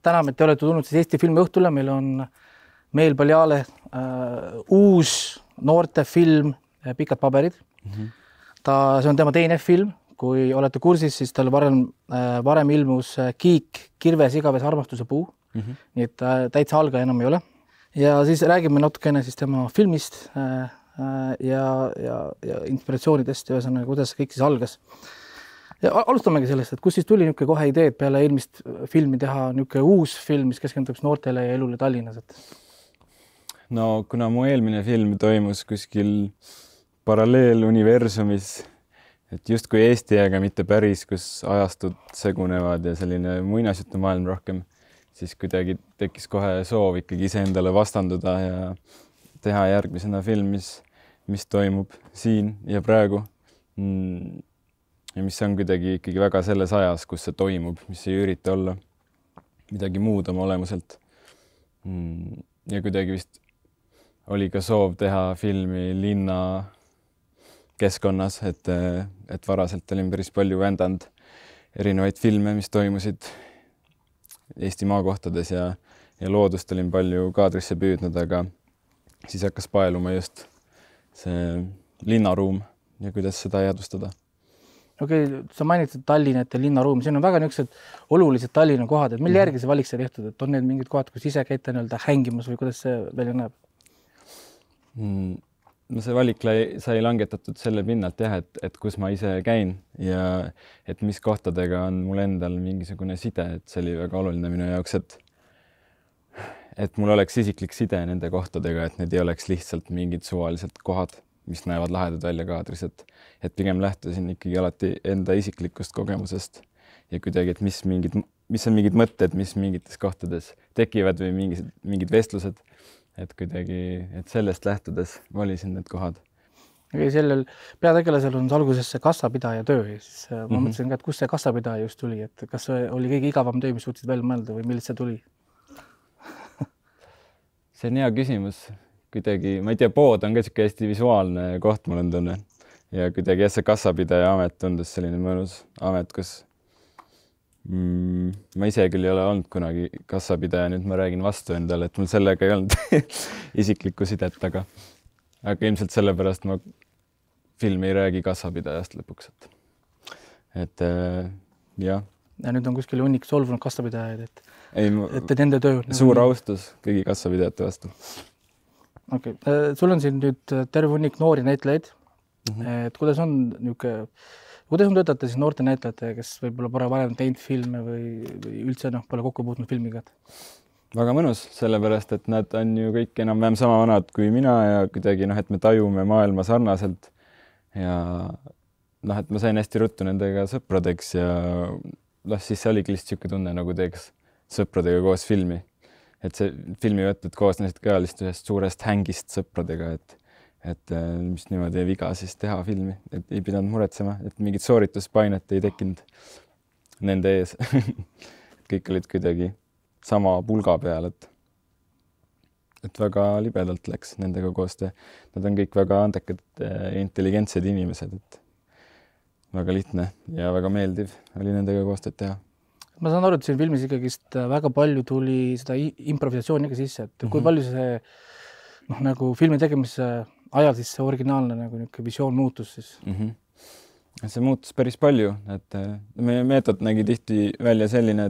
täname, et te olete tulnud siis Eesti filmi õhtule. Meil on Meel Paljale uus noortefilm Pikad paberid. See on tema teine film. Kui olete kursis, siis tal varem ilmus Kiik, Kirves, Igavese armastuse puu. Nii et täitsa algaja enam ei ole. Ja siis räägime natukene siis tema filmist ja inspiratsioonidest ja ühesõnaga, kuidas kõik siis algas. Ja alustamegi sellest, et kus siis tuli niisugune kohe idee, et peale eelmist filmi teha niisugune uus film, mis keskenduks noortele ja elule Tallinnas? No kuna mu eelmine film toimus kuskil paralleeluniversumis, et justkui Eesti, aga mitte päris, kus ajastud segunevad ja selline muinasjutu maailm rohkem, siis kuidagi tekkis kohe soov ikkagi iseendale vastanduda ja teha järgmisena film, mis toimub siin ja praegu. Ja mis on kuidagi ikkagi väga selles ajas, kus see toimub, mis ei ürita olla midagi muud oma olemuselt. Ja kuidagi vist oli ka soov teha filmi linna keskkonnas, et varaselt olin päris palju vändanud erinevaid filme, mis toimusid Eesti maakohtades ja loodust olin palju kaadrisse püüdnud, aga siis hakkas paeluma just see linnaruum ja kuidas seda jäädvustada. Okei, sa mainitsid Tallinnet ja linnaruumi. Siin on väga niisugused olulised Tallinna kohad, et mille järgi see valik see tehtud, et on need mingid kohad, kus ise käite hängimas või kuidas see välja näeb? No see valik sai langetatud selle pinnalt jah, et kus ma ise käin ja et mis kohtadega on mul endal mingisugune side, et see oli väga oluline minu jaoks, et mul oleks isiklik side nende kohtadega, et need ei oleks lihtsalt mingid suvalised kohad, mis näevad lahedad välja kaadris, et pigem lähtusin ikkagi alati enda isiklikust kogemusest ja kuidagi, et mis on mingid mõtted, mis mingites kohtades tekivad või mingid vestlused, et kuidagi, et sellest lähtudes valisin need kohad. Sellel peategelasel on alguses see kassapidaja töö ja siis ma mõtlesin ka, et kus see kassapidaja just tuli, et kas see oli kõige igavam töö, mis suutsid välja mõelda või millest see tuli? See on hea küsimus. Kuidagi, ma ei tea, pood on ka siuke hästi visuaalne koht, mul on tunne. Ja kuidagi see kassapidaja amet tundus selline mõnus amet, kus ma ise küll ei ole olnud kunagi kassapidaja, nüüd ma räägin vastu endale, et mul sellega ei olnud isiklikku sidet, aga ilmselt sellepärast ma filmi ei räägi kassapidajast lõpuks. Et jah. Ja nüüd on kuskil hunnik solvunud kassapidajaid, et nende töö. Suur austus kõigi kassapidajate vastu. Okay. Sul on siin nüüd terve hunnik noori näitlejaid. Et kuidas on töötate siis noorte näitlejate, kes võib-olla pole varem teinud filme või üldse pole kokku puutnud filmiga? Väga mõnus, sellepärast, et nad on ju kõik enam-vähem sama vanad kui mina ja kuidagi, et me tajume maailma sarnaselt ja et ma sain hästi ruttu nendega sõpradeks ja siis see oligi lihtsalt siuke tunne, nagu teeks sõpradega koos filmi. Et see filmivõtted koosnesid ka lihtsalt ühest suurest hängist sõpradega, et mis niimoodi ei viga siis teha filmi, et ei pidanud muretsema, et mingit soorituspainet ei tekkinud nende ees. Kõik olid kuidagi sama pulga peal, et väga libedalt läks nendega koostöö. Nad on kõik väga andekad ja intelligentsed inimesed, et väga lihtne ja väga meeldiv oli nendega koostööd teha. Ma saan aru, et siin filmis ikkagist väga palju tuli seda improvisatsiooni ka sisse, et kui palju see nagu filmi tegemise ajal siis see originaalne nagu visioon muutus siis? See muutus päris palju, et meie meetod nägi tihti välja selline,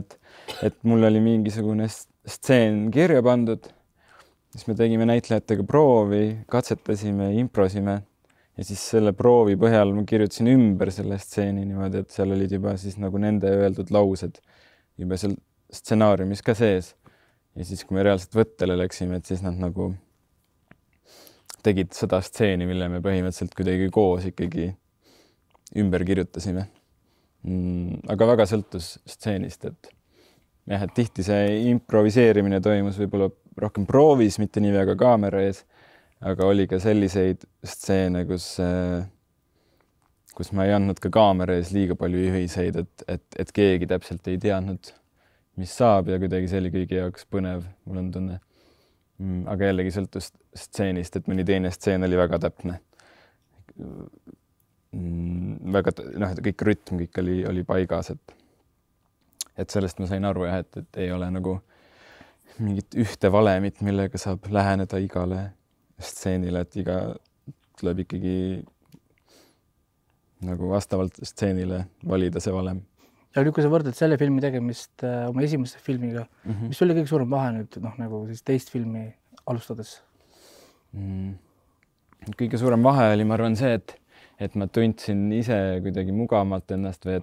et mul oli mingisugune stseen kirja pandud, siis me tegime näitlejatega proovi, katsetasime, improsime ja siis selle proovi põhjal ma kirjutasin ümber selle stseeni niimoodi, et seal olid juba siis nagu nende öeldud laused juba seal stsenaariumis ka sees. Ja siis, kui me reaalselt võttele läksime, et siis nad nagu tegid seda stseeni, mille me põhimõtteliselt kuidagi koos ikkagi ümber kirjutasime. Aga väga sõltus stseenist, et tihti see improviseerimine toimus võib-olla rohkem proovis, mitte nii väga kaamera ees, aga oli ka selliseid stseene, kus ma ei andnud ka kaamera ees liiga palju juhiseid, et keegi täpselt ei teadnud, mis saab ja kuidagi see oli kõigi jaoks põnev, mul on tunne. Aga jällegi sõltus stseenist, et mõni teine stseen oli väga täpne. Väga, kõik rütm, kõik oli paigas, et sellest ma sain aru jah, et ei ole nagu mingit ühte valemit, millega saab läheneda igale stseenile, et iga tuleb ikkagi nagu vastavalt stseenile valida see valem. Ja nüüd, kui sa võrdled selle filmi tegemist oma esimese filmiga, mis oli kõige suurem vahe nüüd nagu siis teist filmi alustades? Kõige suurem vahe oli, ma arvan, see, et ma tundsin ise kuidagi mugavamalt ennast või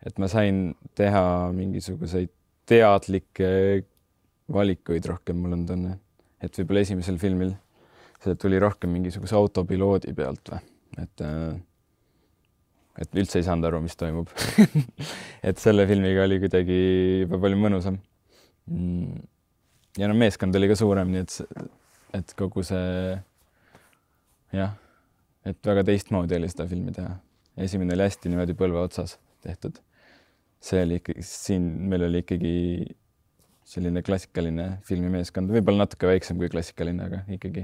et ma sain teha mingisuguseid teadlikke valikuid rohkem, mul on tunne, et võib-olla esimesel filmil see tuli rohkem mingisuguse autopiloodi pealt või, et üldse ei saanud aru, mis toimub. et selle filmiga oli kuidagi juba palju mõnusam. Ja meeskond oli ka suurem, nii et kogu see jah, et väga teistmoodi oli seda filmi teha. Esimene oli hästi niimoodi põlve otsas tehtud. See oli ikkagi, siin meil oli ikkagi selline klassikaline filmimeeskond, võib-olla natuke väiksem kui klassikaline, aga ikkagi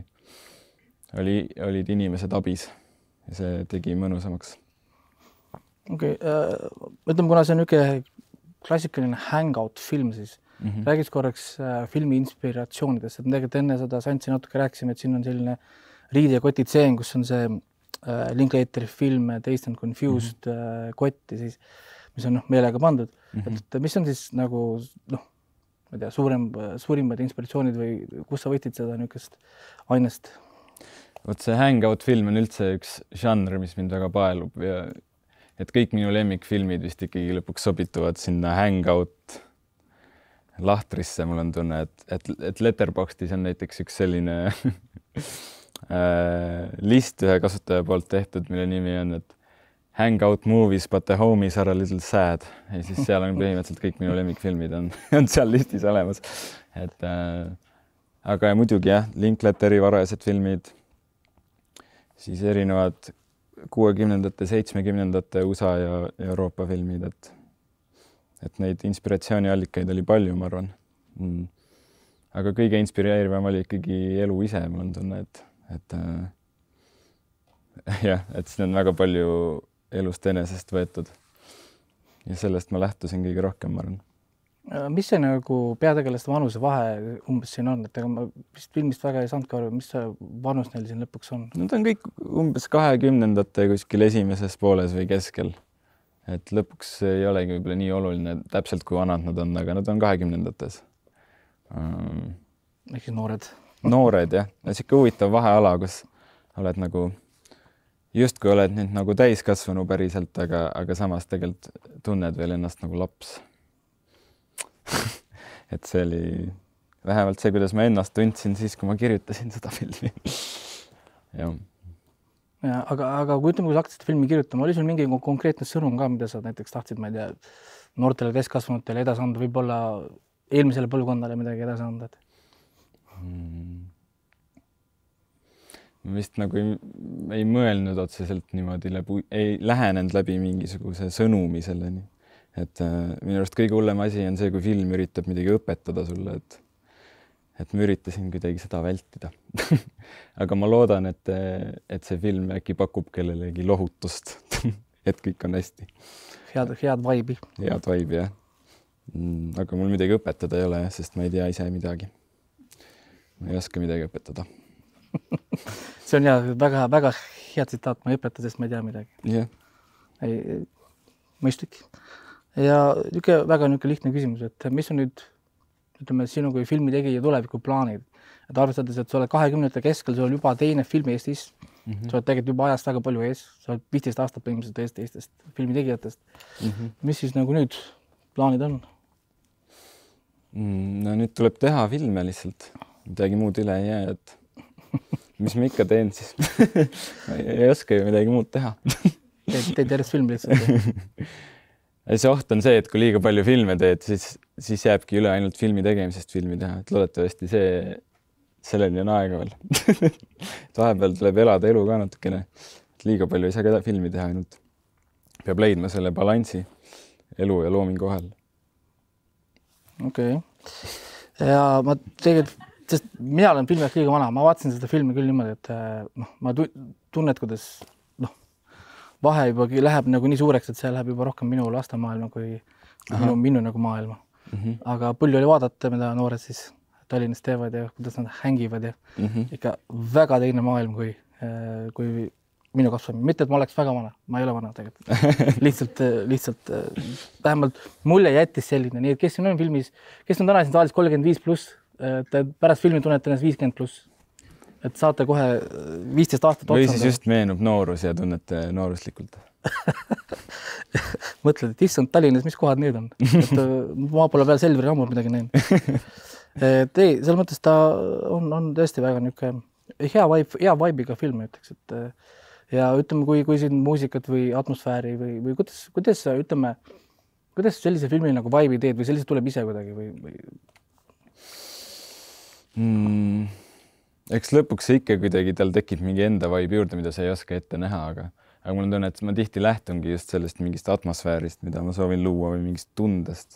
olid inimesed abis ja see tegi mõnusamaks. Okei, ütleme, kuna see on niisugune klassikaline hangout film, siis räägiks korraks filmi inspiratsioonidest, et tegelikult enne seda Santsi natuke rääkisime, et siin on selline riidekoti tseen, kus on see Linklateri film Dazed and Confused kotti, siis, mis on meelega pandud. Et mis on siis nagu, ma ei tea, suurimad inspiratsioonid või kus sa võtid seda niisugust ainest? Vot see hangout film on üldse üks žanr, mis mind väga paelub ja et kõik minu lemmikfilmid vist ikkagi lõpuks sobituvad sinna hangout lahtrisse, mul on tunne, et Letterboxdis on näiteks üks selline list ühe kasutaja poolt tehtud, mille nimi on, et hangout movies, but the homies are a little sad. Ja siis seal on põhimõtteliselt kõik minu lemmikfilmid on seal listis olemas. Aga muidugi jah, Linklateri varased filmid, siis erinevad 60-ndate, 70-ndate USA ja Euroopa filmid, et neid inspiratsiooniallikaid oli palju, ma arvan. Aga kõige inspireerivam oli ikkagi elu ise, mul on tunne, et siin on väga palju elust enesest võetud. Ja sellest ma lähtusin kõige rohkem, ma arvan. Mis see nagu peategelaste vanuse vahe umbes siin on? Et ma vist filmist väga ei saanud ka aru, mis see vanus neil siin lõpuks on? Nad on kõik umbes 20-ndate kuskil esimeses pooles või keskel. Et lõpuks ei olegi võib-olla nii oluline täpselt, kui vanad nad on, aga nad on 20-ndates. Ehk siis noored. Noored, jah. Siuke huvitav vaheala, kus oled nagu, just kui oled nüüd nagu täiskasvanu päriselt, aga samas tegelikult tunned veel ennast nagu laps. et see oli vähemalt see, kuidas ma ennast tundsin siis, kui ma kirjutasin seda filmi. ja, aga kui ütleme, kui sa hakkasid filmi kirjutama, oli sul mingi konkreetne sõnum ka, mida sa näiteks tahtsid, ma ei tea, noortele keskasvanutele edasi anda, võib-olla eelmisele põlvkonnale midagi edasi anda? Ma vist nagu ei mõelnud otseselt niimoodi ei lähenenud läbi mingisuguse sõnumi selleni. Et minu arust kõige hullem asi on see, kui film üritab midagi õpetada sulle, et ma üritasin kuidagi seda vältida. aga ma loodan, et see film äkki pakub kellelegi lohutust, et kõik on hästi. Head vibe'i. Head vibe'i, jah. Aga mul midagi õpetada ei ole, sest ma ei tea ise midagi. Ma ei oska midagi õpetada. see on jah, väga, väga hea tsitaat, ma ei õpeta, sest ma ei tea midagi. Yeah. Mõistlik. Ja väga lihtne küsimus, et mis on nüüd, ütleme, sinu kui filmi tegija tuleviku plaanid? Et arvestades, et sa oled 20-ndate keskel, sul on juba teine film Eestis, sa oled tegelikult juba ajast väga palju ees, sa oled 15 aastat põhimõtteliselt Eestist filmi tegijatest. Mis siis nagu nüüd plaanid on? No nüüd tuleb teha filme lihtsalt, midagi muud üle ei jää, et mis ma ikka teen siis? Ma ei oska ju midagi muud teha. Teed järjest filmi lihtsalt? See oht on see, et kui liiga palju filme teed, siis jääbki üle ainult filmi tegemisest filmi teha. Et loodetavasti selleni on aega veel. Vahepeal tuleb elada elu ka natukene. Liiga palju ei saa ka filmi teha ainult. Peab leidma selle balansi elu ja loomingu vahel. Okei. Ja ma tegelikult, sest mina olen filmilt liiga vana, ma vaatasin seda filmi küll niimoodi, et ma tunnet, kuidas vahe juba läheb nagu nii suureks, et see läheb juba rohkem minu lastemaailma kui minu nagu maailma. Aga palju oli vaadata, mida noored siis Tallinnas teevad ja kuidas nad hängivad ja ikka väga teine maailm kui minu kasvamine. Mitte, et ma oleks väga vana, ma ei ole vana tegelikult. lihtsalt vähemalt mulle jättis selline, nii et kes on filmis, kes on täna siin saalis 35+, et pärast filmi tunnete ennast 50+, et saate kohe 15 aastat või siis just meenub noorus ja tunnete nooruslikult. Mõtled, et issand Tallinnas, mis kohad need on? Et ma pole peal Selveri ammu midagi näinud. Et ei, selles mõttes ta on tõesti väga niisugune hea vibe'iga film, ütleks, et ja ütleme, kui siin muusikat või atmosfääri või kuidas ütleme, kuidas sellise filmi nagu vibe'i teed või sellise tuleb ise kuidagi või? Eks lõpuks ikka kuidagi tal tekib mingi enda vibe juurde, mida sa ei oska ette näha, aga mul on tunne, et ma tihti lähtungi just sellest mingist atmosfäärist, mida ma soovin luua või mingist tundest.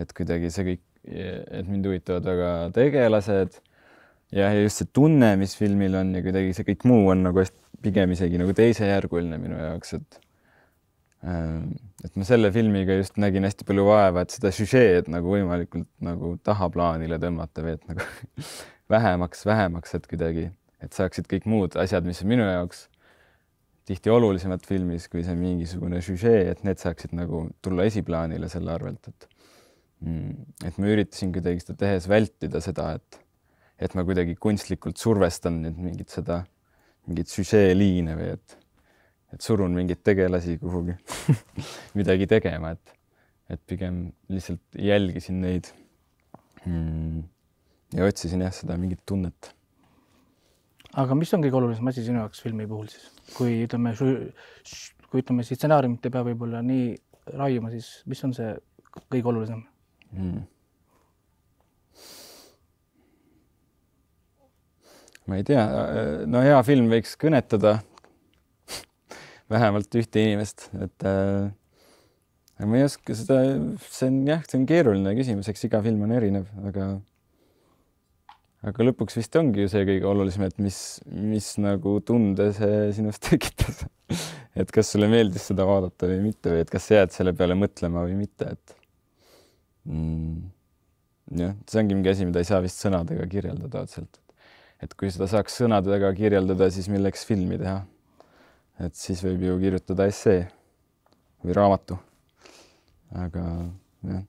Et kuidagi see kõik, et mind huvitavad väga tegelased ja just see tunne, mis filmil on ja kuidagi see kõik muu on nagu pigem isegi nagu teisejärguline minu jaoks, et ma selle filmiga just nägin hästi palju vaeva, et seda süžeed nagu võimalikult nagu tahaplaanile tõmmata või et nagu vähemaks, et kuidagi, et saaksid kõik muud asjad, mis on minu jaoks tihti olulisemad filmis, kui see mingisugune süžee, et need saaksid nagu tulla esiplaanile selle arvelt, et ma üritasin kuidagi seda tehes vältida seda, et ma kuidagi kunstlikult survestan mingit süžee liine või et surun mingit tegelasi kuhugi midagi tegema, et pigem lihtsalt jälgisin neid ja otsisin seda mingit tunnet. Aga mis on kõige olulisem asi sinu jaoks filmi puhul siis? Kui ütleme siis stsenaariumit ei pea võib-olla nii raiuma, siis mis on see kõige olulisem? Ma ei tea, no hea film võiks kõnetada vähemalt ühte inimest, et ma ei oska seda, see on keeruline küsimus, eks iga film on erinev, aga lõpuks vist ongi ju see kõige olulisem, et mis nagu tunde see sinust tekitas. Et kas sulle meeldis seda vaadata või mitte või et kas sa jääd selle peale mõtlema või mitte. Jah, see ongi mingi asi, mida ei saa vist sõnadega kirjeldada otseselt. Et kui seda saaks sõnadega kirjeldada, siis milleks filmi teha. Et siis võib ju kirjutada essee või raamatu. Aga jah.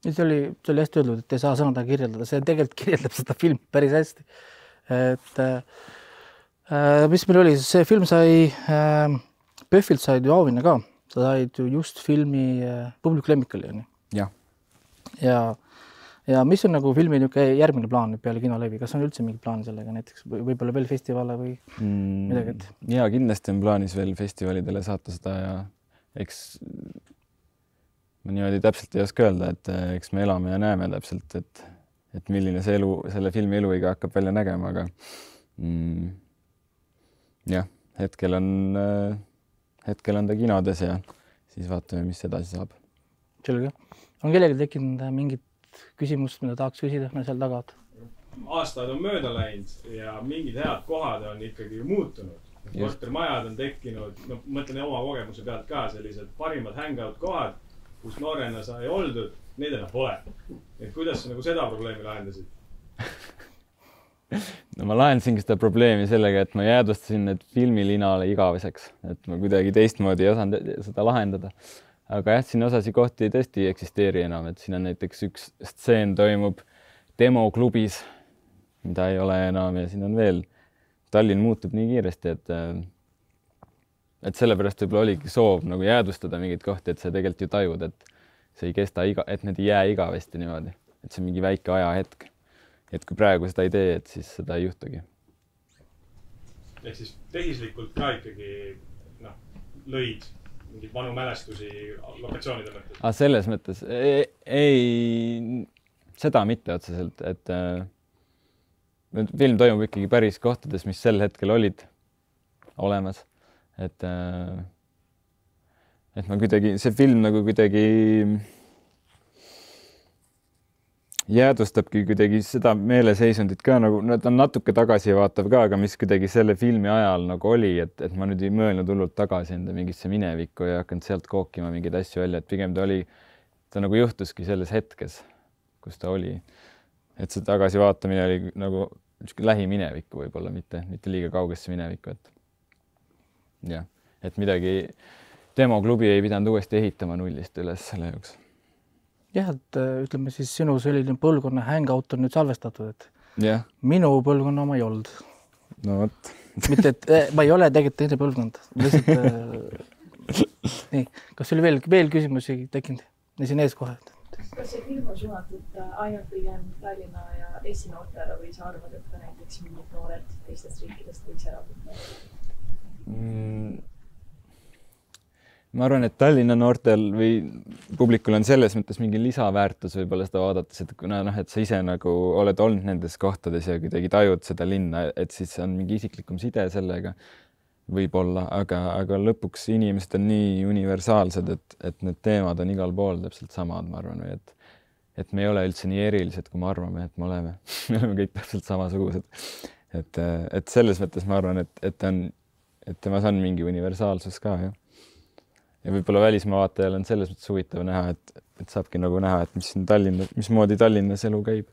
See oli hästi öeldud, et ei saa sõnadega kirjeldada. See tegelikult kirjeldab seda filmi päris hästi. Et mis meil oli? See film sai, PÖFFilt said ju auhinna ka. Sa said ju just filmi publiku lemmikali. Ja mis on nagu filmi järgmine plaan peale kinolevi? Kas on üldse mingi plaan sellega näiteks? Võib-olla veel festivale või midagi? Ja kindlasti on plaanis veel festivalidele saata seda ja eks ma niimoodi täpselt ei oska öelda, et eks me elame ja näeme täpselt, et milline see selle filmi eluiga hakkab välja nägema, aga jah, hetkel on ta kinodes ja siis vaatame, mis edasi saab. Selge. On kellelgi tekkinud mingit küsimust, mida tahaks küsida meil seal taga? Aastad on mööda läinud ja mingid head kohad on ikkagi muutunud. Kortermajad on tekkinud, mõtlen oma kogemuse pealt ka sellised parimad hangout kohad, kus noorena sa ei oldud, need enam pole. Et kuidas sa nagu seda probleemi lahendasid? No ma lahendasin seda probleemi sellega, et ma jäädvustasin need filmilinale igaveseks, et ma kuidagi teistmoodi ei osanud seda lahendada. Aga jah, siin osasi kohti tõesti ei eksisteeri enam, et siin on näiteks üks stseen toimub demoklubis, mida ei ole enam ja siin on veel. Tallinn muutub nii kiiresti, et sellepärast võib-olla oligi soov nagu jäädvustada mingit kohti, et sa tegelikult ju tajud, et see ei kesta et need ei jää igavesti niimoodi, et see on mingi väike ajahetk. Et kui praegu seda ei tee, et siis seda ei juhtugi. Ehk siis tehislikult ka ikkagi lõid mingid vanu mälestusi lokatsioonide mõttes? Selles mõttes ei, seda mitte otseselt, et film toimub ikkagi päris kohtades, mis sel hetkel olid olemas. Et ma kuidagi, see film nagu kuidagi jäädvustabki kuidagi seda meeleseisundit ka nagu, no ta on natuke tagasivaatav ka, aga mis kuidagi selle filmi ajal nagu oli, et ma nüüd ei mõelnud hullult tagasi enda mingisse minevikku ja hakanud sealt kookima mingeid asju välja, et pigem ta nagu juhtuski selles hetkes, kus ta oli. Et see tagasivaatamine oli nagu lähiminevikku võib-olla, mitte liiga kaugesse minevikku, et jah, et midagi demoklubi ei pidanud uuesti ehitama nullist üles selle jaoks. Jah, et ütleme siis sinu selline põlvkonna hangout on nüüd salvestatud, et yeah. Minu põlvkonna oma ei olnud. No võt. Mitte, et ma ei ole tegelikult teine põlvkond. Nii, kas oli veel küsimusi tekkinud? Siin ees kohe. Kas see film on suunatud ainult pigem Tallinna ja Eesti noortele või sa arvad, et ka näiteks mingid noored teistest riikidest võiks ära võtta? Ma arvan, et Tallinna noortel või publikul on selles mõttes mingi lisaväärtus võib-olla seda vaadates, et kuna et sa ise nagu oled olnud nendes kohtades ja kuidagi tajud seda linna, et siis on mingi isiklikum side sellega võib-olla, aga lõpuks inimesed on nii universaalsed, et need teemad on igal pool täpselt samad, ma arvan, et me ei ole üldse nii erilised, kui me arvame, et me oleme. Me oleme kõik täpselt samasugused. Et selles mõttes ma arvan, et temas on mingi universaalsus ka, jah. Ja võib-olla välismaa vaatajal on selles mõttes huvitav näha, et saabki nagu näha, et mismoodi Tallinnas elu käib.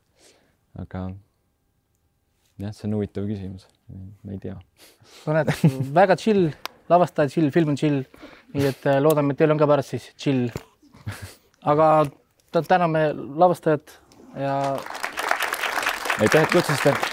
Aga jah, see on huvitav küsimus. Ma ei tea. Väga chill, lavastaja chill, film on chill. Nii et loodame, et teil on ka pärast siis chill. Aga täname lavastajat ja... Aitäh, et kutsusite!